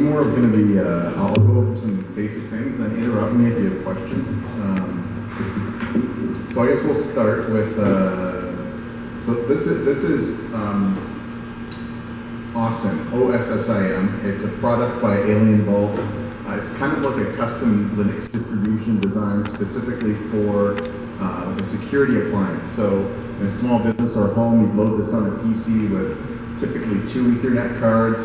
more going to be, I'll go over some basic things and then interrupt me if you have questions. So I guess we'll start with, so this is OSSIM, OSSIM. It's a product by Alien Vault. It's kind of like a custom Linux distribution designed specifically for the security appliance. So in a small business or home, you'd load this on a PC with typically 2 Ethernet cards.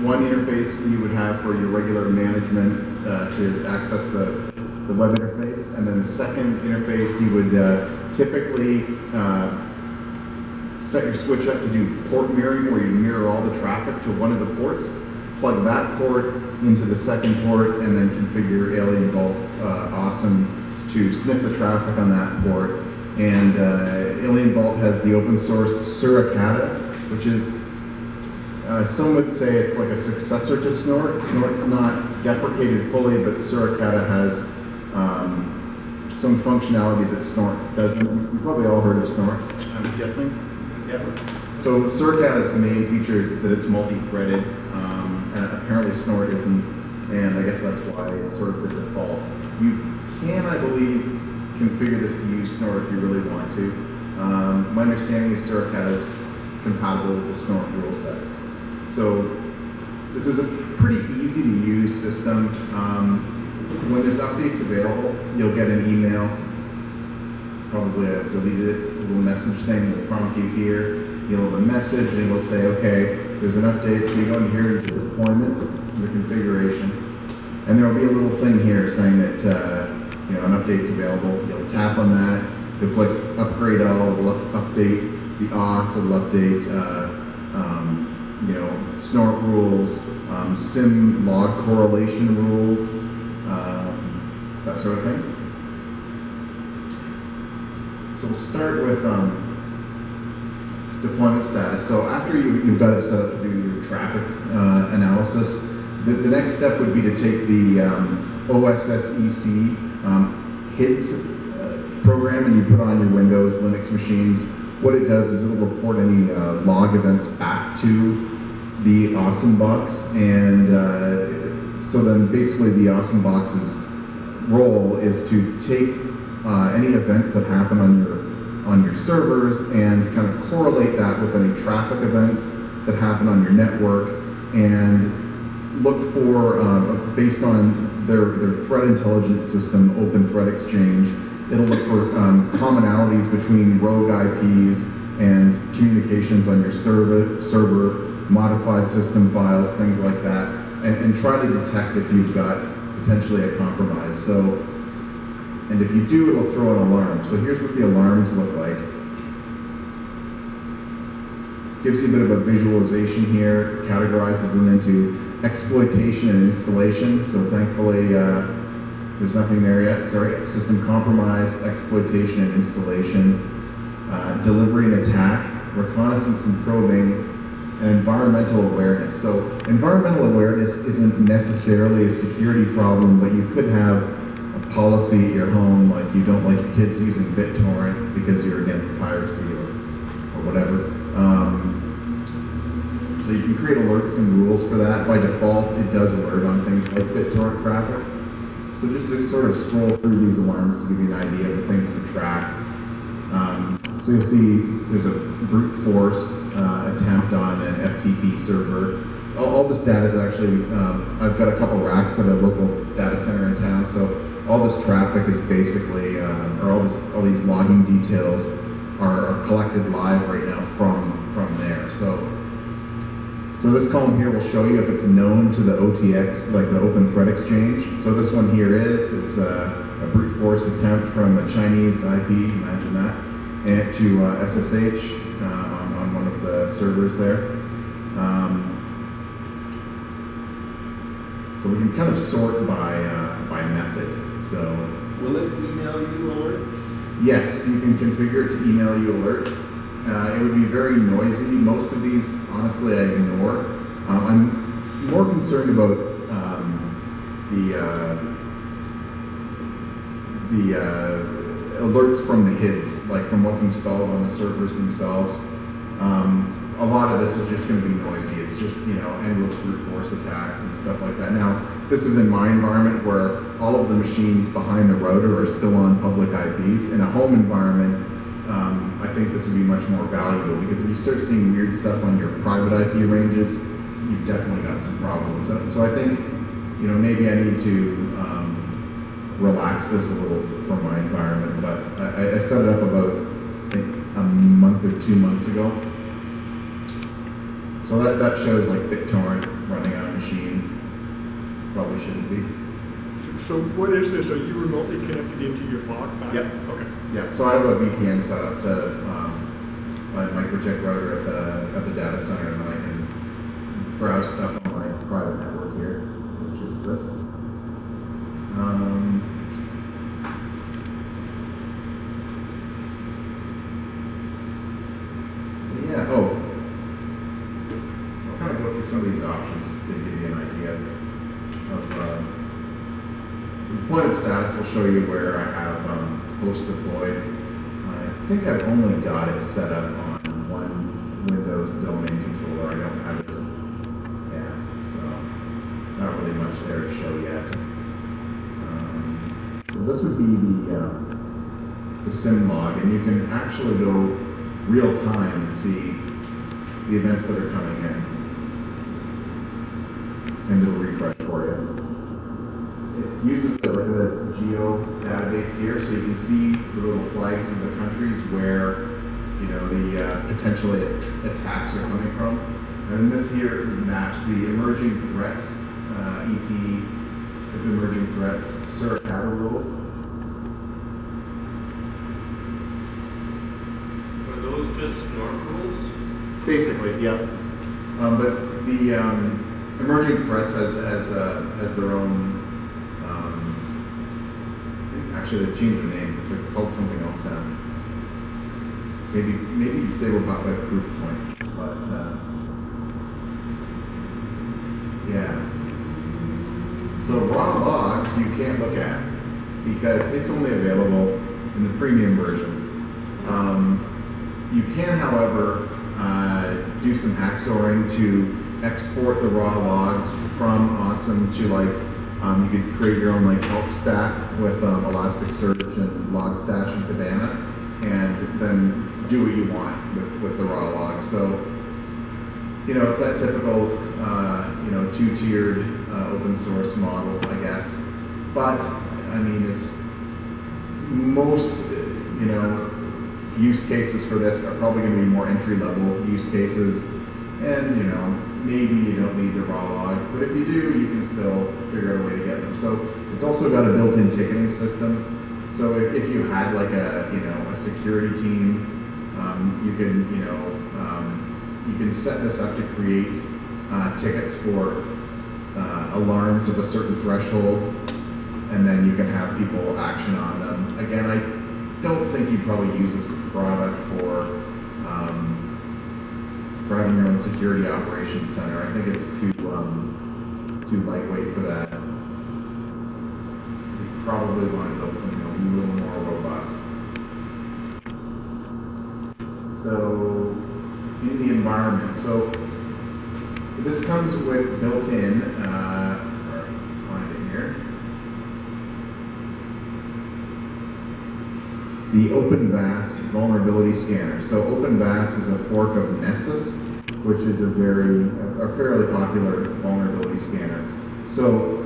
One interface you would have for your regular management to access the web interface, and then the second interface you would typically set your switch up to do port mirroring, where you mirror all the traffic to one of the ports, plug that port into the second port, and then configure Alien Vault's OSSIM to sniff the traffic on that port. And Alien Vault has the open source Suricata, which is some would say it's like a successor to Snort. Snort's not deprecated fully, but Suricata has some functionality that Snort doesn't. You've probably all heard of Snort, I'm guessing. Yeah. So Suricata's main feature is that it's multi-threaded, and apparently Snort isn't, and I guess that's why it's sort of the default. You can, I believe, configure this to use Snort if you really want to. My understanding is Suricata is compatible with the Snort rule sets. So this is a pretty easy to use system. When there's updates available, you'll get an email. Probably I've deleted it. A little message thing will prompt you here. You'll have a message and it will say, okay, there's an update. So you go in here into deployment, the configuration, and there will be a little thing here saying that an update's available. You'll tap on that. You'll click upgrade all. It'll update the OS. It'll update Snort rules, SIM log correlation rules, that sort of thing. So we'll start with deployment status. So after you've got it set up to do your traffic analysis, the next step would be to take the OSSEC HIDS program and you put on your Windows, Linux machines. What it does is it'll report any log events back to the OSSIM box, and so then basically the OSSIM box's role is to take any events that happen on your servers and kind of correlate that with any traffic events that happen on your network, and look for, based on their threat intelligence system, Open Threat Exchange, it'll look for commonalities between rogue IPs and communications on your server, modified system files, things like that, and try to detect if you've got potentially a compromise. So, and if you do, it'll throw an alarm. So here's what the alarms look like. Gives you a bit of a visualization here, categorizes them into exploitation and installation. So thankfully, there's nothing there yet. Sorry, system compromise, exploitation and installation, delivery and attack, reconnaissance and probing, and environmental awareness. So environmental awareness isn't necessarily a security problem, but you could have a policy at your home, like you don't like your kids using BitTorrent because you're against piracy or whatever. So you can create alerts and rules for that. By default, it does alert on things like BitTorrent traffic. So just to sort of scroll through these alarms to give you an idea of the things to track. So you'll see there's a brute force attempt on an FTP server. All this data is actually, I've got a couple racks at a local data center in town, so all this traffic is basically, or all these logging details are collected live right now from there. So this column here will show you if it's known to the OTX, like the Open Threat Exchange. So this one here it's a brute force attempt from a Chinese IP, imagine that, and to SSH on one of the servers there. So we can kind of sort by method. So will it email you alerts? Yes, you can configure it to email you alerts. It would be very noisy. Most of these, honestly, I ignore. I'm more concerned about the alerts from the HIDS, like from what's installed on the servers themselves. A lot of this is just going to be noisy. It's just, endless brute force attacks and stuff this is in my environment where all of the machines behind the router are still on public IPs. In a home environment, I think this would be much more valuable because if you start seeing weird stuff on your private IP ranges, you've definitely got some problems. So I think, you know, maybe I need to relax this a little for my environment, but I set it up about, I think, a month or 2 months ago. So that shows like BitTorrent running on a machine. Probably shouldn't be. So what is this? Are you remotely connected into your block? Yep. Okay. Yeah, so I have a VPN set up to my microtik router at the data center, and then I can browse stuff on my private network here, which is this. So yeah, so I'll kind of go through some of these options just to give you an idea of deployment status. Will show you where I have host deployed. I think I've only got it set up on one Windows domain controller. I don't have it. Yeah, so not really much there to show yet. So this would be the SIEM log, and you can actually go real time and see the events that are coming in, and it'll refresh for you. It uses the geo database here, so you can see the little flags of the countries where, you know, the potentially attacks are coming from. And this here maps the emerging threats, ET is emerging threats, Suricata rules. Are those just SNORC rules? Basically, yep. But the emerging threats has their own. Actually, they changed their name. They're called something else now. Maybe they were bought by Proofpoint, but yeah. So raw logs you can't look at because it's only available in the premium version. You can, however, do some hacksawing to export the raw logs from OSSIM to you could create your own help stack with Elasticsearch and Logstash and Cabana, and then do what you want with the raw logs. So, you know, it's that typical, two-tiered open source model, I guess. But I mean, it's most, use cases for this are probably going to be more entry-level use cases, and maybe you don't need the raw logs, but if you do, you can still figure out a way to get them. So it's also got a built-in ticketing system. So if you had a security team, you can set this up to create tickets for alarms of a certain threshold, and then you can have people action on them. Again, I don't think you probably use this product for having your own security operations center. I think it's too lightweight for that. You probably want to build something a little more robust. So, in the environment. So, this comes with built-in, find it here, the OpenVAS vulnerability scanner. So OpenVAS is a fork of Nessus, which is a fairly popular vulnerability scanner. So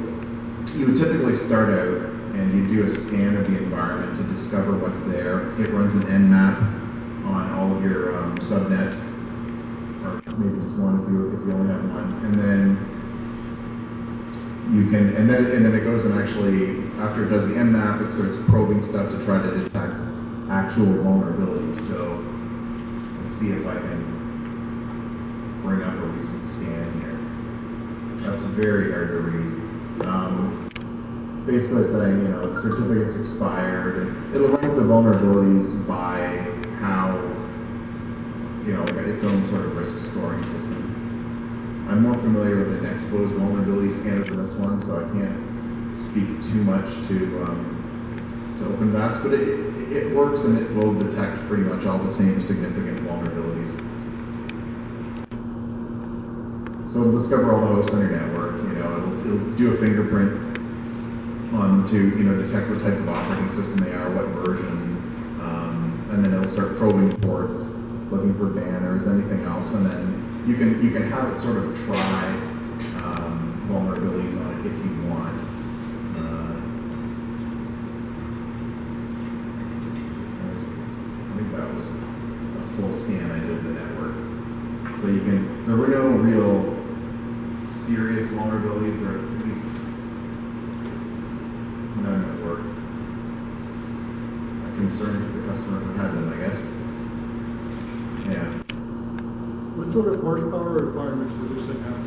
you would typically start out and you do a scan of the environment to discover what's there. It runs an nmap on all of your subnets, or maybe just one if you only have one, and then you can, and then it goes and actually, after it does the nmap, it starts probing stuff to try to detect actual vulnerabilities. So let's see if I can bring up a recent scan here. That's very hard to read. Basically saying, certificates expired, and it'll rank the vulnerabilities by how, its own sort of risk scoring system. I'm more familiar with the Nexpose vulnerability scanner for this one, so I can't speak too much to OpenVAS, but it works and it will detect pretty much all the same significant vulnerabilities. So it'll discover all the hosts on your network, it'll do a fingerprint on to, you know, detect what type of operating system they are, what version, and then it'll start probing ports, looking for banners, anything else, and then you can have it sort of try vulnerabilities on it if you want. I think that was a full scan I did of the network. So you can, there were no real serious vulnerabilities, or at least none that were a concern to the customer who had them, I guess. Yeah. What sort of horsepower requirements does this thing have?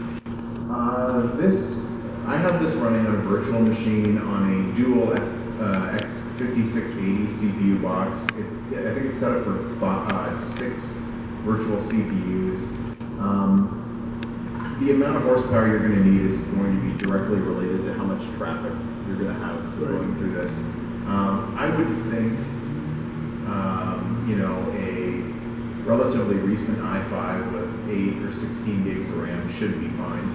I have this running on a virtual machine on a dual X5680 CPU box. I think it's set up for 6 virtual CPUs. The amount of horsepower you're going to need is going to be directly related to how much traffic you're going to have going through this. I would think, you know, a relatively recent i5 with 8 or 16 gigs of RAM should be fine.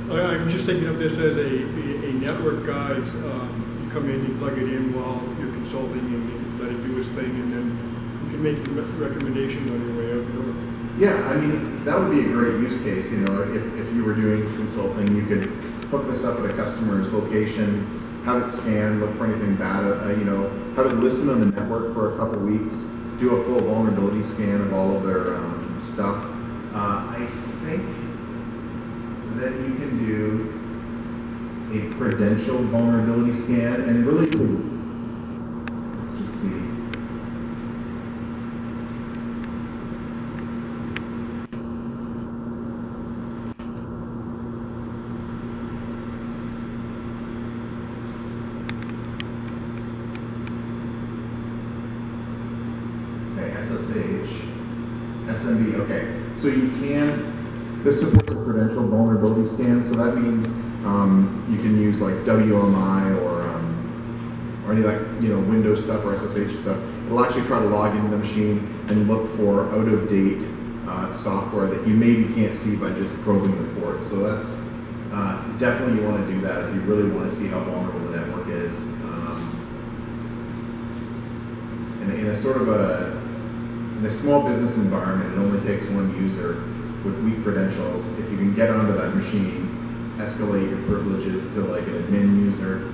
I'm just thinking of this as a network guide. You come in, you plug it in while you're consulting, and you let it do its thing, and then you can make recommendations on your way out the door. Yeah, I mean, that would be a great use case. You know, if you were doing consulting, you could hook this up at a customer's location, have it scan, look for anything bad, you know, have it listen on the network for a couple weeks, do a full vulnerability scan of all of their stuff. I think that you can do a credential vulnerability scan and really, let's just see. SSH, SMB, okay. So you can, this supports a credential vulnerability scan, so that means you can use like WMI or any of that, you know, Windows stuff or SSH stuff. It'll actually try to log into the machine and look for out-of-date software that you maybe can't see by just probing the ports. So that's, definitely you want to do that if you really want to see how vulnerable the network is. In a sort of in a small business environment, it only takes one user with weak credentials. If you can get onto that machine, escalate your privileges to like an admin user.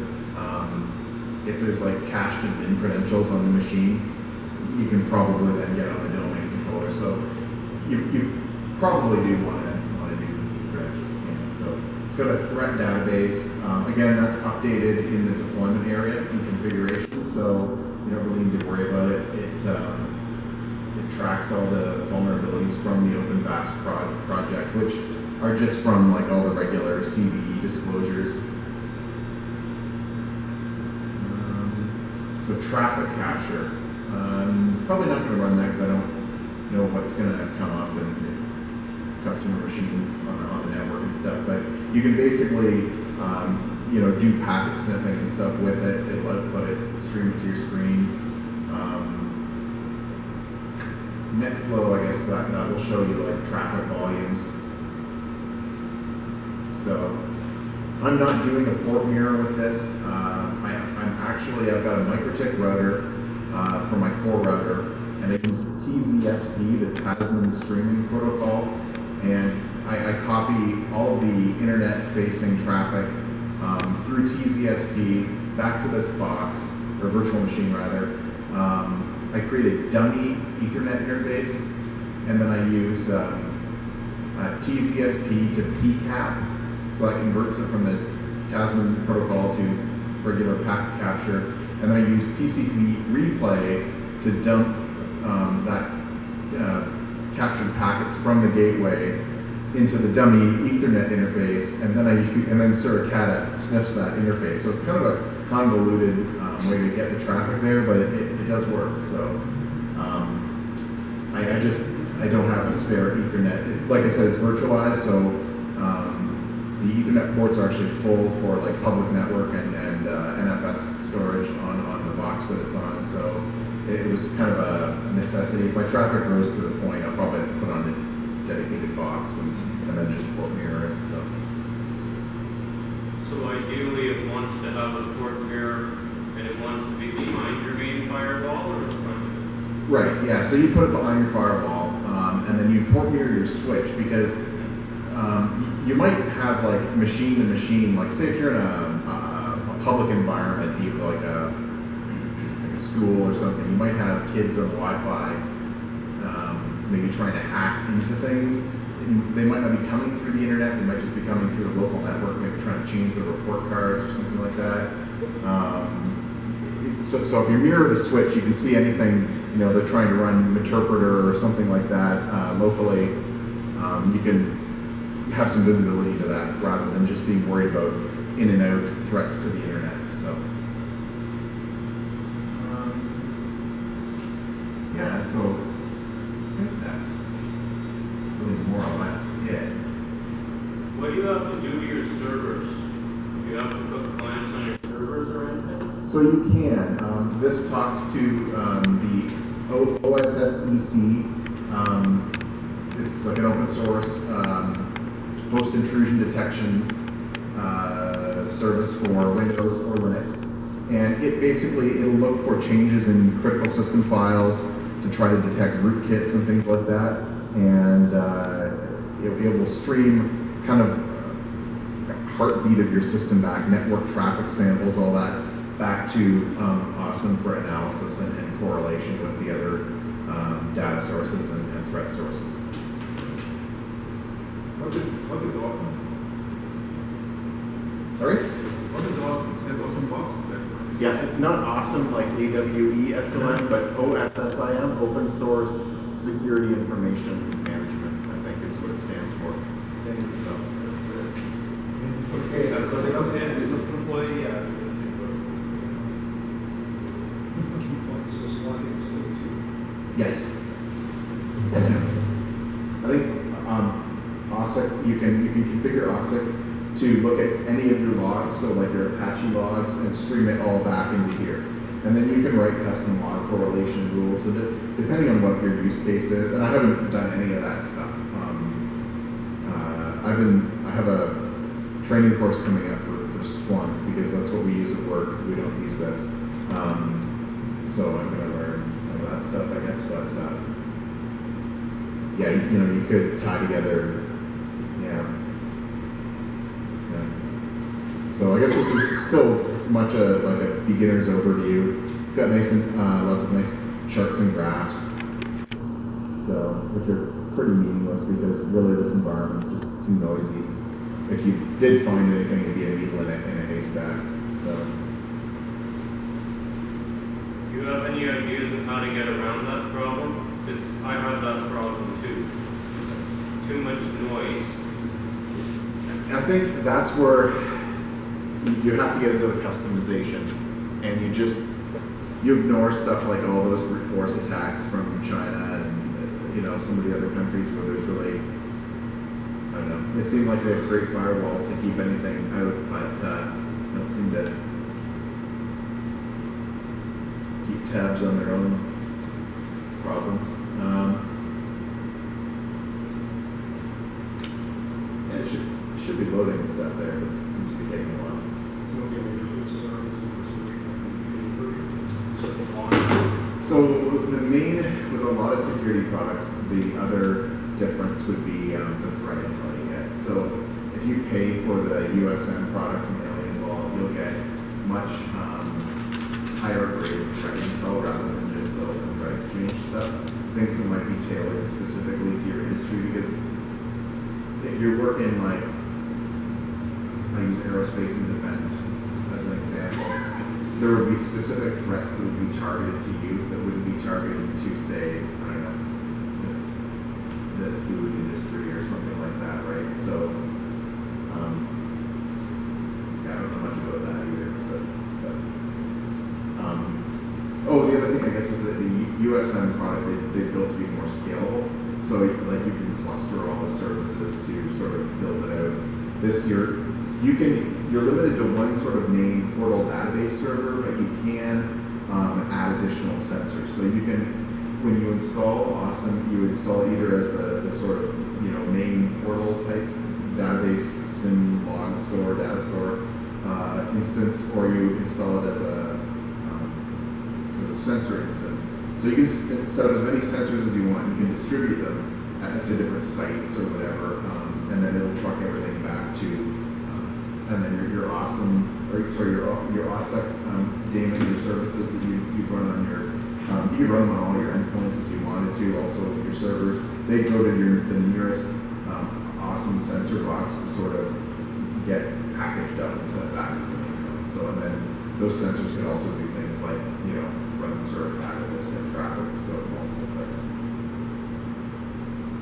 If there's like cached admin credentials on the machine, you can probably then get on the domain controller. So you probably do want to do credential scans. So it's got a threat database. Again, that's updated in the deployment area in configuration. So you don't really need to worry about it. It tracks all the vulnerabilities from the OpenVAS project, which are just from like all the regular CVE disclosures. So traffic capture. Probably not going to run that because I don't know what's going to come up in customer machines on the network and stuff. But you can basically, you know, do packet sniffing and stuff with it. Let it stream it to your screen. NetFlow, I guess that will show you like traffic volumes. So I'm not doing a port mirror with this. I've got a MikroTik router for my core router, and I use TZSP, the Tasman streaming protocol, and I copy all the internet-facing traffic through TZSP back to this box, or virtual machine rather. I create a dummy Ethernet interface, and then I use TZSP to PCAP, so that converts it from the Tasman protocol to regular packet capture, and then I use TCP replay to dump that captured packets from the gateway into the dummy Ethernet interface, and then Suricata sniffs that interface. So it's kind of a convoluted way to get the traffic there, but it does work. So I don't have a spare Ethernet. It's, like I said, it's virtualized, so the Ethernet ports are actually full for like public network and NFS storage on the box that it's on. So it was kind of a necessity. If my traffic rose to the point, I'll probably put on a dedicated box and then just port mirror it. So I ideally it wants to have a port mirror and it wants to be behind your main firewall or in front of it? Right, yeah, so you put it behind your firewall, and then you port mirror your switch, because you might have like machine to machine, like say if you're in a public environment, you like a school or something, you might have kids on Wi-Fi, maybe trying to hack into things. They might not be coming through the internet, they might just be coming through the local network, maybe trying to change the report cards or something like that. So if you mirror the switch, you can see anything, you know, they're trying to run Interpreter or something like that locally. You can have some visibility to that rather than just being worried about in and out threats to the internet. So yeah, so I think that's really more or less it. What do you have to do to your servers? Do you have to put clients on your servers or anything? So you can. This talks to the OSSEC. It's like an open source host intrusion detection service for Windows or Linux. And it basically, it'll look for changes in critical system files to try to detect rootkits and things like that. And it will stream kind of heartbeat of your system back, network traffic samples, all that, back to OSSIM for analysis and correlation with the other data sources and threat sources. What is awesome? Sorry? What is awesome? You said awesome box? That's Yeah, not awesome like AWESOM, but OSSIM, Open Source Security Information Management, I think is what it stands for. So, okay. It's the employee, yeah, I was going to say, yes. I think OSSEC, you can configure OSSEC to look at any of your logs, so like your Apache logs, and stream it all back into here. And then you can write custom log correlation rules, so that depending on what your use case is, and I haven't done any of that stuff. I have a training course coming up for Splunk, because that's what we use at work. We don't use this. So I'm going to learn some of that stuff, I guess, but yeah, you know, you could tie together, yeah. So I guess this is still much like a beginner's overview. It's got nice and lots of nice charts and graphs, so which are pretty meaningless because really this environment's just too noisy. If you did find anything, it'd be a needle in a haystack. So. Do you have any ideas of how to get around that problem? Because I have that problem too. Too much noise. I think that's where you have to get into the customization, and you ignore stuff like all those brute force attacks from China and, you know, some of the other countries where there's really, I don't know, they seem like they have great firewalls to keep anything out, but don't seem to keep tabs on their own problems. Yeah, it should be loading stuff there, but it seems to be taking a while. So the main, with a lot of security products, the other difference would be the threat intel you get. So if you pay for the USM product from Alien Vault, you'll get much higher grade threat intel rather than just the open threat exchange stuff. Things that might be tailored specifically to your industry, because if you're working like, I use aerospace and defense as an example, there would be specific threats that would be targeted to you that wouldn't be targeted to, say, I don't know, the food industry or something like that, right? So, yeah, I don't know much about that either. So, but, oh, the other thing I guess is that the USM product they built to be more scalable. So, like, you can cluster all the services to sort of build it out. This year, you're limited to one sort of main portal database server, but you can add additional sensors. So you can, when you install OSSIM, you install either as the sort of, you know, main portal type database, SIM log store, data store, instance, or you install it as a sensor instance. So you can set up as many sensors as you want. You can distribute them to different sites or whatever, and then it'll truck everything back to, and then your awesome, or sorry, your OSSEC daemon, your services that you run on your, you can run them on all your endpoints if you wanted to, also your servers. They go to the nearest awesome sensor box to sort of get packaged up and sent back to the main node. So, and then those sensors can also do things like, run the Suricata to send traffic to multiple sites.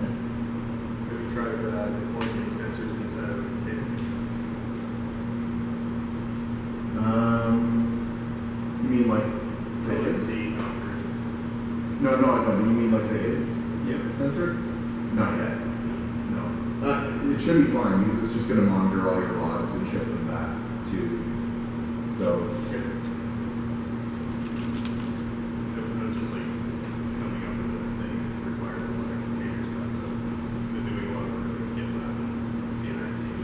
Have you tried deploying any sensors inside of a container? You mean like the Let's HIDS? see. No, you mean like the HIDS sensor? Not yet. No. It should be fine because it's just going to monitor all your logs and ship them back to. So. Just like coming up with a thing that requires a lot of container stuff. So they're doing a lot of work with GitLab and CNI CD.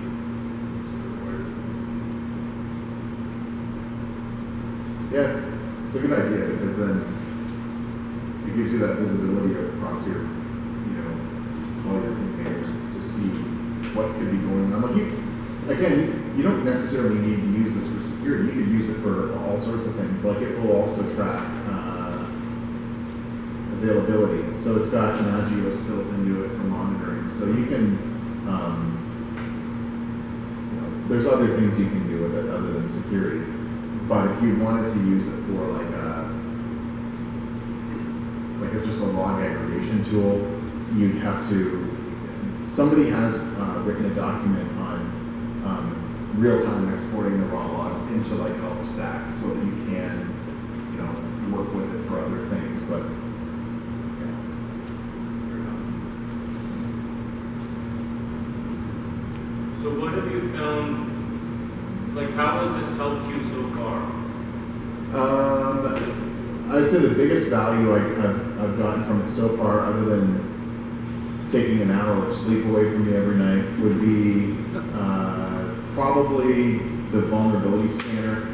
Yeah, it's a good idea because then it gives you that visibility across your, all your containers to see what could be going on. Like you don't necessarily need to use this for security. You could use it for all sorts of things. Like it will also track availability. So it's got Nagios built into it for monitoring. So you can, there's other things you can do with it other than security. But if you wanted to use it for like it's just a log aggregation tool, you'd have to, somebody has written a document on real-time exporting the raw logs into like a stack so that you can, work with it for other things. But So what have you found, like how has this helped you so far? I'd say the biggest value I've gotten from it so far, other than taking an hour of sleep away from me every night, would be probably the vulnerability scanner.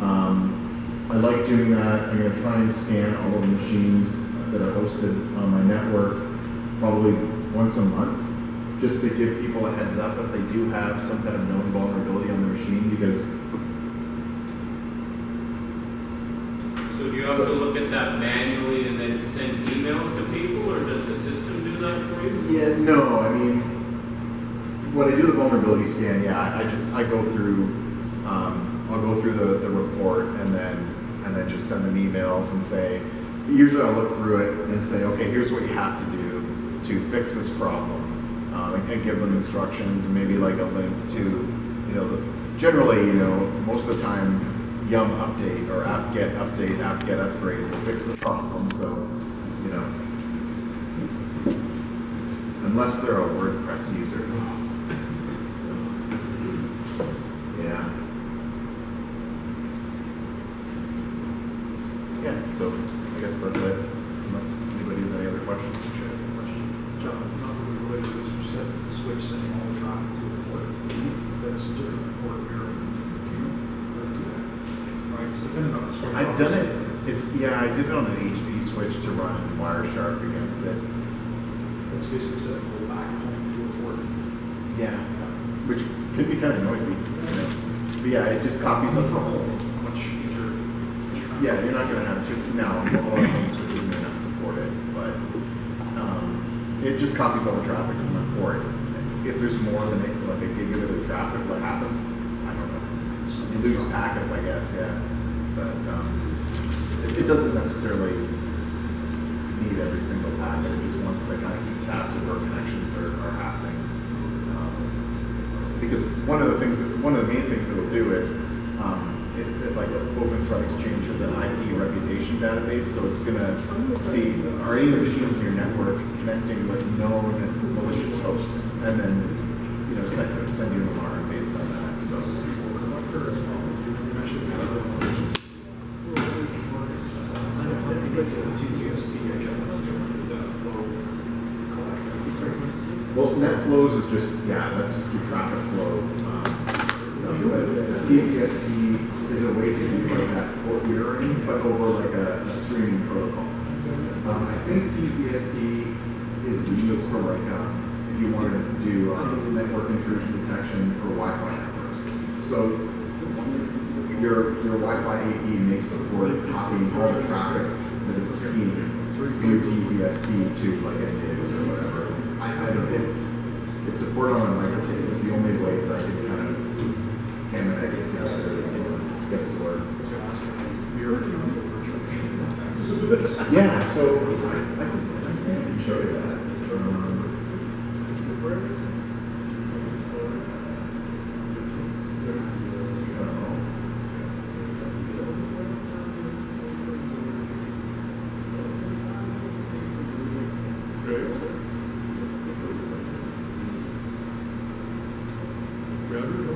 I like doing that. I'm going to try and scan all of the machines that are hosted on my network probably once a month, just to give people a heads up if they do have some kind of known vulnerability on their machine, because So do you have to look at that manually and then send emails to people, or does the system do that for you? yeah, no, I mean, when I do the vulnerability scan, I go through, I'll go through the report and then just send them emails and say, usually I'll look through it and say, okay, here's what you have to do to fix this problem, and give them instructions and maybe like a link to, generally, most of the time, yum update or apt-get update, apt-get upgrade will fix the problem. So, unless they're a WordPress user. So, yeah. Yeah, so I guess that's it. Unless anybody has any other questions. John, not really related to this, you said the switch sending all the traffic to the port. That's different than port mirroring. Right, it's dependent on the switch. I've done it. I did it on an HP switch to run Wireshark against it. It's basically setting a back point to a port. Yeah. Which can be kind of noisy. But yeah, it just copies up the whole. Much easier. Yeah, you're not going to have to. Now, a lot of things switches may not support it, but it just copies all the traffic from the port. If there's more than like a gigabit of traffic, what happens? I don't know. You lose packets, I guess, yeah. But it doesn't necessarily need every single packet. It just wants to kind of keep tabs of where connections are happening. Because one of the main things it'll do is, if like OpenVAS Exchange is an IP reputation database, so it's going to see, are any of the machines in your network connecting with known malicious hosts, and then send you an alarm based on that. So. TCSP, I guess that's different than the flow collector. Well, net flows is just, that's just your traffic flow stuff. But TCSP is a way to do like that port mirroring, but over like a streaming protocol. I think TCSP is used for like if you wanted to do network intrusion detection for Wi-Fi networks. So your Wi-Fi AP may support copying all the traffic that it's seeing through TCSP to like NDAs or whatever. I don't. It's supported on a microchip. It's the only way that I can kind of ham and egg it together and get it to work. Yeah, so I can show you that.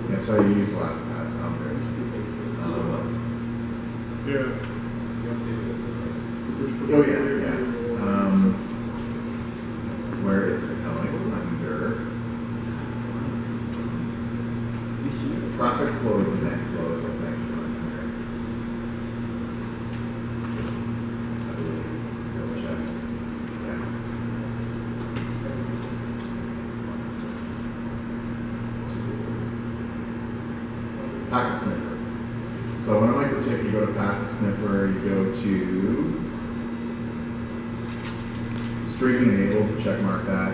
Yeah, so you use LastPass out there. Yeah. Oh yeah, yeah. Where is it? No, it's under traffic flows and net flows, I think. I believe. Double check. Yeah. Packet sniffer. So when a microchip, you go to packet sniffer, you go to streaming enabled, check mark that.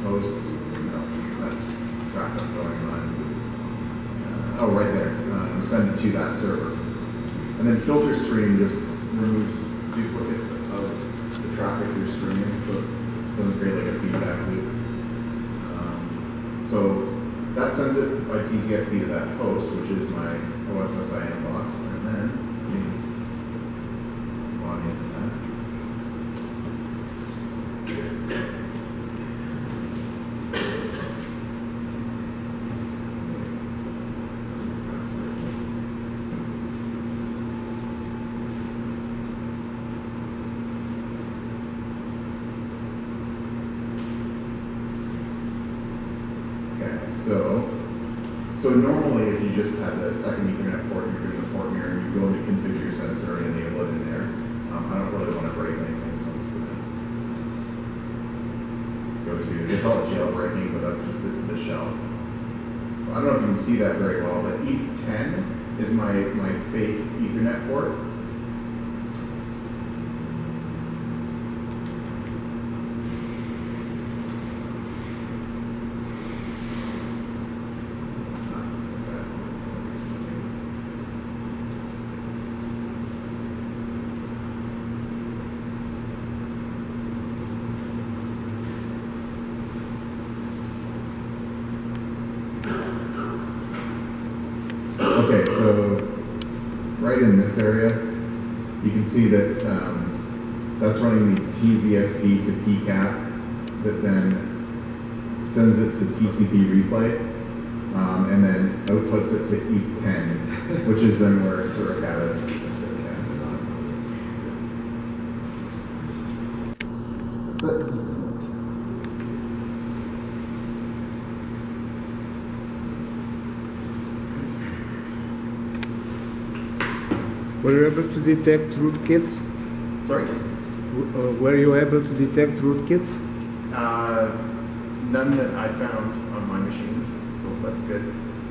Hosts, no, that's traffic going on. Oh, right there. Send it to that server. And then filter stream just removes duplicates of the traffic you're streaming, so it doesn't create like a feedback loop. So that sends it by TCSP to that host, which is my OSSIM box, and then you just log into that. So normally if you just had the second Ethernet port, you're doing the port mirror, you go into configure your sensor and enable it in there. I don't really want to break anything, so I'm just going to go to, they call it jailbreaking, but that's just the shell. So I don't know if you can see that very well, but ETH10 is my fake Ethernet port. Okay, so right in this area, you can see that that's running the TZSP to PCAP that then sends it to TCP replay and then outputs it to ETH10, which is then where Suricata sends it. Were you able to detect rootkits? Sorry? Were you able to detect rootkits? None that I found on my machines, so that's good,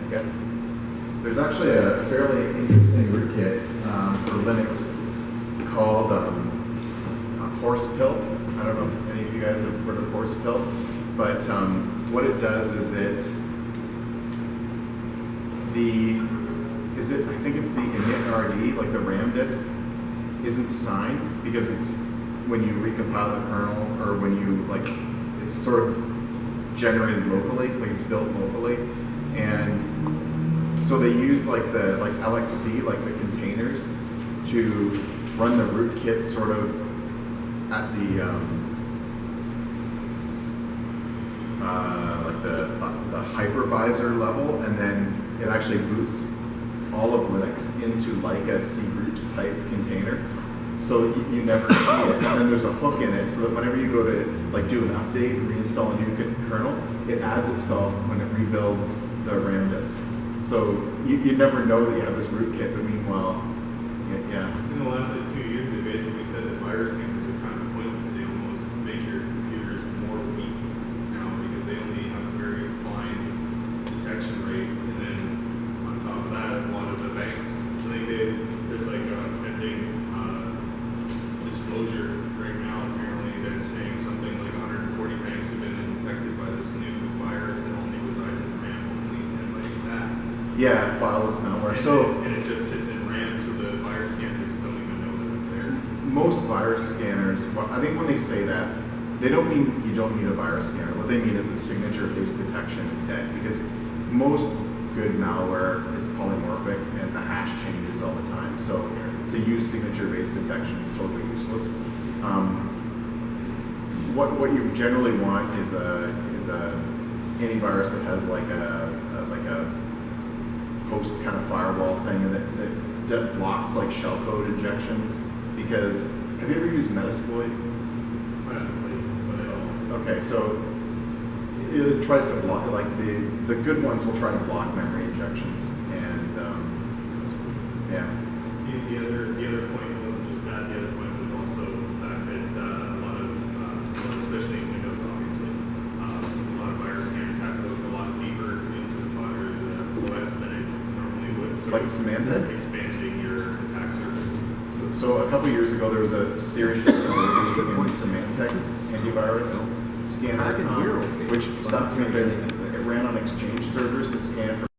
I guess. There's actually a fairly interesting rootkit for Linux called Horse Pill. I don't know if any of you guys have heard of Horse Pill, but what it does is I think it's the init RD, like the RAM disk, isn't signed because it's when you recompile the kernel or when you it's sort of generated locally, like it's built locally, and so they use LXC, like the containers, to run the rootkit sort of at the the hypervisor level, and then it actually boots all of Linux into like a C groups type container, so you never see it. And then there's a hook in it, so that whenever you go to do an update, reinstall a new kernel, it adds itself when it rebuilds the RAM disk. So you never know that you have this rootkit, but meanwhile, yeah. In the last like 2 years, they basically said that virus scanners are kind of pointless. They almost make your computers more weak now because they only have a very fine detection rate. And then on top of that, a lot of the banks, I think there's like a pending disclosure right now apparently that's saying something like 140 banks have been infected by this new virus that only resides in RAM only and like that. Yeah, fileless malware. And it just sits in RAM, so the virus scanners don't even know that it's there. Most virus scanners, well, I think when they say that, they don't mean you don't need a virus scanner. What they mean is that signature-based detection is dead because most good malware is polymorphic and the hash changes all the time. So to use signature-based detection is totally useless. What you generally want is a antivirus that has like a host kind of firewall thing that blocks like shellcode injections. Because have you ever used Metasploit? Okay, so it tries to block, like the good ones will try to block memory injections, and yeah. The other point wasn't just that. The other point was also the fact that a lot of, well, especially in Windows, obviously, a lot of virus scanners have to look a lot deeper into the fodder the OS than it normally would. So Like Symantec? expanding your attack surface. So a couple years ago, there was a serious vulnerability in Symantec's antivirus scanner, which sucked because it ran on Exchange servers to scan for